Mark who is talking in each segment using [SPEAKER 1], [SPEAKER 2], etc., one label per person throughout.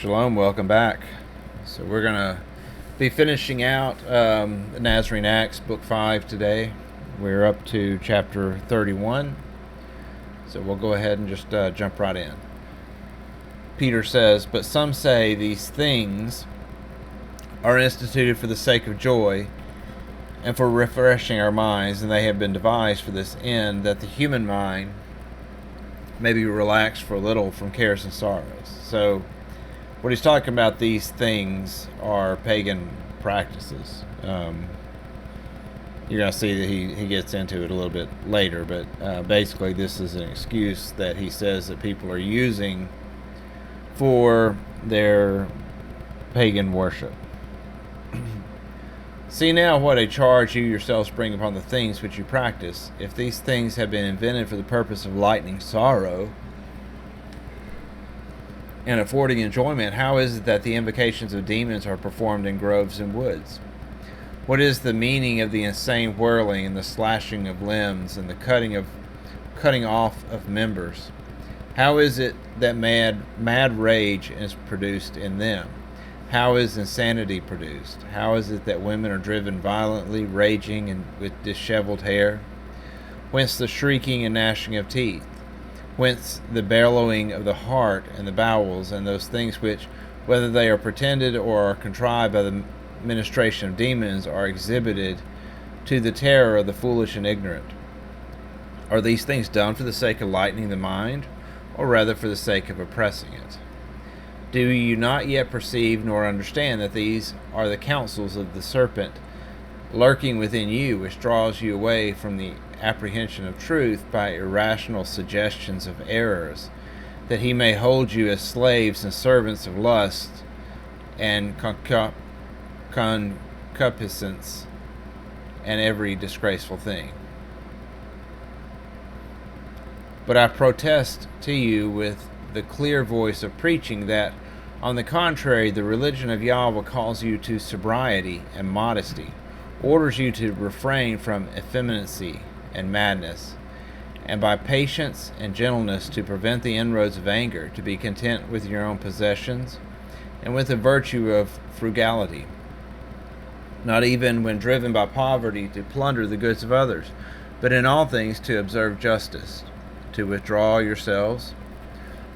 [SPEAKER 1] Shalom, welcome back. So we're going to be finishing out NazActs Book 5 today. We're up to chapter 31. So we'll go ahead and just jump right in. Peter says, "But some say these things are instituted for the sake of joy and for refreshing our minds, and they have been devised for this end, that the human mind may be relaxed for a little from cares and sorrows." So what he's talking about, these things are pagan practices. You're going to see that he gets into it a little bit later, but basically this is an excuse that he says that people are using for their pagan worship. "See now what a charge you yourselves bring upon the things which you practice. If these things have been invented for the purpose of lightening sorrow and affording enjoyment, how is it that the invocations of demons are performed in groves and woods? What is the meaning of the insane whirling and the slashing of limbs and the cutting off of members? How is it that mad rage is produced in them? How is insanity produced? How is it that women are driven violently, raging and with disheveled hair? Whence the shrieking and gnashing of teeth? Whence the bellowing of the heart and the bowels, and those things which, whether they are pretended or are contrived by the ministration of demons, are exhibited to the terror of the foolish and ignorant? Are these things done for the sake of lightening the mind, or rather for the sake of oppressing it? Do you not yet perceive nor understand that these are the counsels of the serpent lurking within you, which draws you away from the apprehension of truth by irrational suggestions of errors, that he may hold you as slaves and servants of lust and concupiscence and every disgraceful thing? But I protest to you with the clear voice of preaching that, on the contrary, the religion of Yahweh calls you to sobriety and modesty, orders you to refrain from effeminacy and madness, and by patience and gentleness to prevent the inroads of anger, to be content with your own possessions, and with the virtue of frugality, not even when driven by poverty to plunder the goods of others, but in all things to observe justice, to withdraw yourselves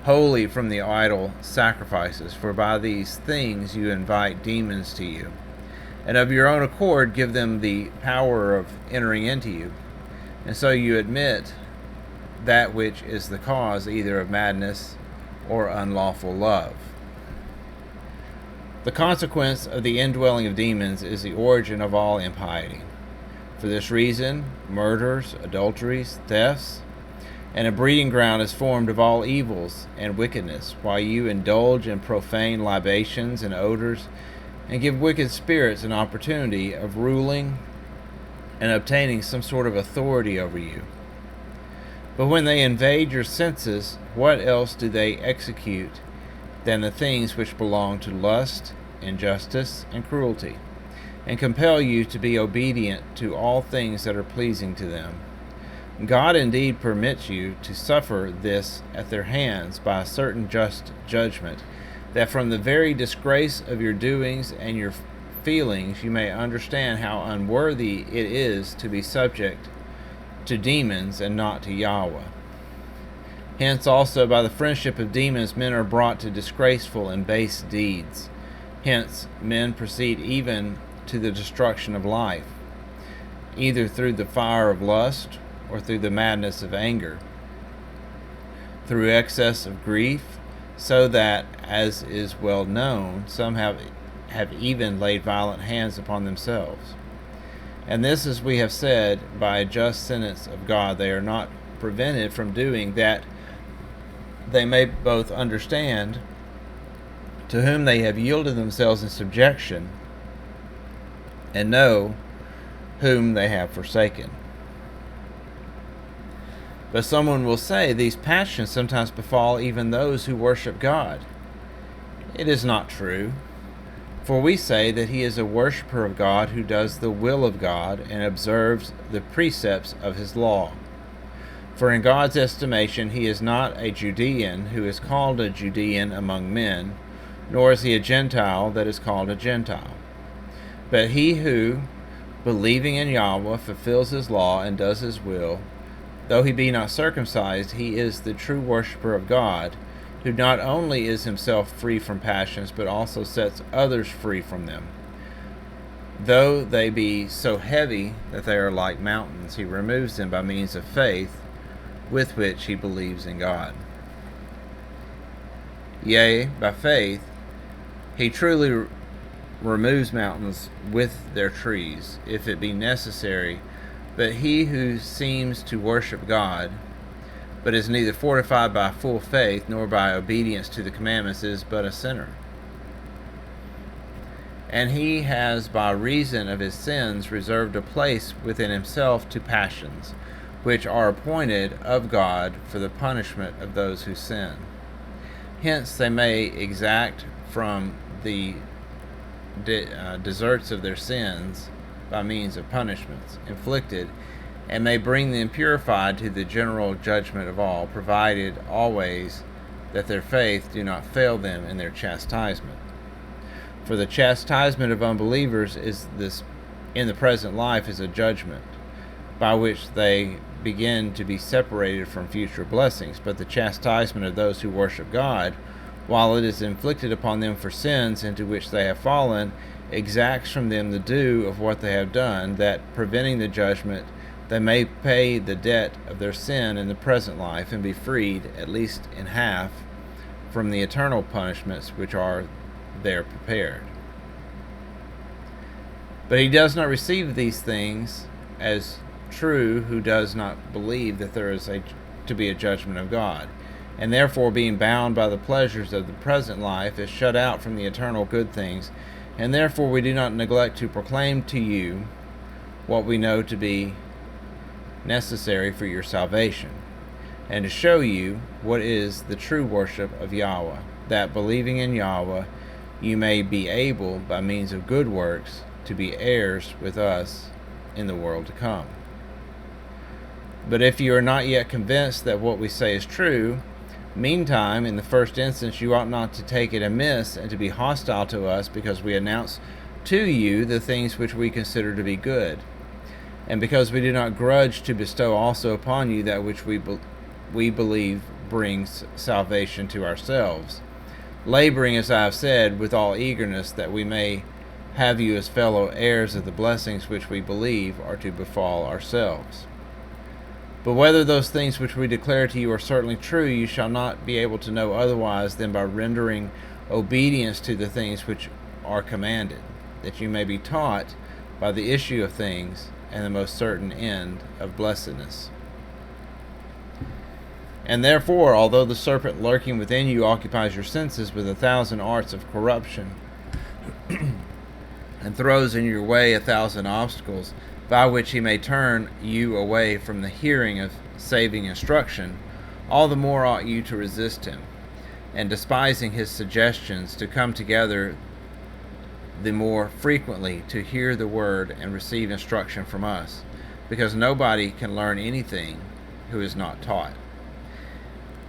[SPEAKER 1] wholly from the idol sacrifices, for by these things you invite demons to you, and of your own accord give them the power of entering into you, and so you admit that which is the cause either of madness or unlawful love. The consequence of the indwelling of demons is the origin of all impiety. For this reason, murders, adulteries, thefts, and a breeding ground is formed of all evils and wickedness, while you indulge in profane libations and odors, and give wicked spirits an opportunity of ruling and obtaining some sort of authority over you. But when they invade your senses, what else do they execute than the things which belong to lust, injustice, and cruelty, and compel you to be obedient to all things that are pleasing to them? God indeed permits you to suffer this at their hands by a certain just judgment, that from the very disgrace of your doings and your feelings you may understand how unworthy it is to be subject to demons and not to Yahweh. Hence also by the friendship of demons men are brought to disgraceful and base deeds. Hence men proceed even to the destruction of life, either through the fire of lust or through the madness of anger, through excess of grief, so that, as is well known, some have even laid violent hands upon themselves. And this, as we have said, by a just sentence of God, they are not prevented from doing, that they may both understand to whom they have yielded themselves in subjection, and know whom they have forsaken. But someone will say, these passions sometimes befall even those who worship God. It is not true. For we say that he is a worshiper of God who does the will of God and observes the precepts of his law. For in God's estimation he is not a Judean who is called a Judean among men, nor is he a Gentile that is called a Gentile. But he who, believing in Yahweh, fulfills his law and does his will, though he be not circumcised, he is the true worshipper of God, who not only is himself free from passions, but also sets others free from them. Though they be so heavy that they are like mountains, he removes them by means of faith, with which he believes in God. Yea, by faith, he truly removes mountains with their trees, if it be necessary. But he who seems to worship God, but is neither fortified by full faith nor by obedience to the commandments, is but a sinner. And he has by reason of his sins reserved a place within himself to passions, which are appointed of God for the punishment of those who sin. Hence they may exact from the deserts of their sins by means of punishments inflicted, and may bring them purified to the general judgment of all, provided always that their faith do not fail them in their chastisement. For the chastisement of unbelievers is this in the present life is a judgment, by which they begin to be separated from future blessings. But the chastisement of those who worship God, while it is inflicted upon them for sins into which they have fallen, exacts from them the due of what they have done, that, preventing the judgment, they may pay the debt of their sin in the present life, and be freed, at least in half, from the eternal punishments which are there prepared. But he does not receive these things as true who does not believe that there is to be a judgment of God, and therefore, being bound by the pleasures of the present life, is shut out from the eternal good things. And therefore we do not neglect to proclaim to you what we know to be necessary for your salvation, and to show you what is the true worship of Yahweh, that, believing in Yahweh, you may be able, by means of good works, to be heirs with us in the world to come. But if you are not yet convinced that what we say is true, meantime, in the first instance, you ought not to take it amiss and to be hostile to us, because we announce to you the things which we consider to be good, and because we do not grudge to bestow also upon you that which we believe brings salvation to ourselves, laboring, as I have said, with all eagerness, that we may have you as fellow heirs of the blessings which we believe are to befall ourselves. But whether those things which we declare to you are certainly true, you shall not be able to know otherwise than by rendering obedience to the things which are commanded, that you may be taught by the issue of things and the most certain end of blessedness. And therefore, although the serpent lurking within you occupies your senses with 1,000 arts of corruption, and throws in your way 1,000 obstacles, by which he may turn you away from the hearing of saving instruction, all the more ought you to resist him, and despising his suggestions, to come together the more frequently to hear the word and receive instruction from us, because nobody can learn anything who is not taught.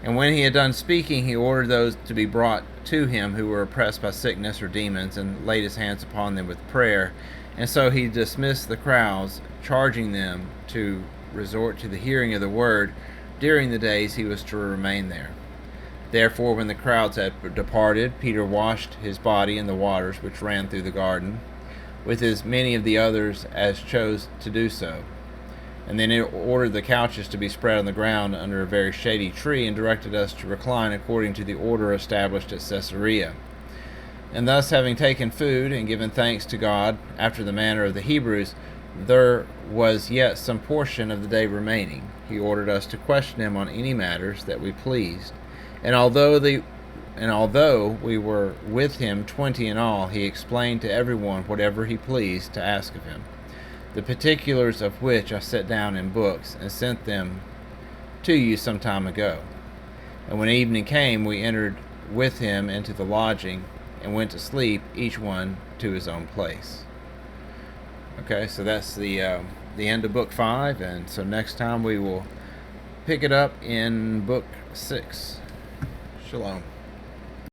[SPEAKER 1] And when he had done speaking, he ordered those to be brought to him who were oppressed by sickness or demons, and laid his hands upon them with prayer. And so he dismissed the crowds, charging them to resort to the hearing of the word during the days he was to remain there. Therefore, when the crowds had departed, Peter washed his body in the waters which ran through the garden, with as many of the others as chose to do so. And then he ordered the couches to be spread on the ground under a very shady tree, and directed us to recline according to the order established at Caesarea. And thus, having taken food and given thanks to God after the manner of the Hebrews, there was yet some portion of the day remaining. He ordered us to question him on any matters that we pleased. And although we were with him 20 in all, he explained to everyone whatever he pleased to ask of him, the particulars of which I set down in books, and sent them to you some time ago. And when evening came, we entered with him into the lodging, and went to sleep, each one to his own place. Okay, so that's the end of book 5, and so next time we will pick it up in book 6. Shalom.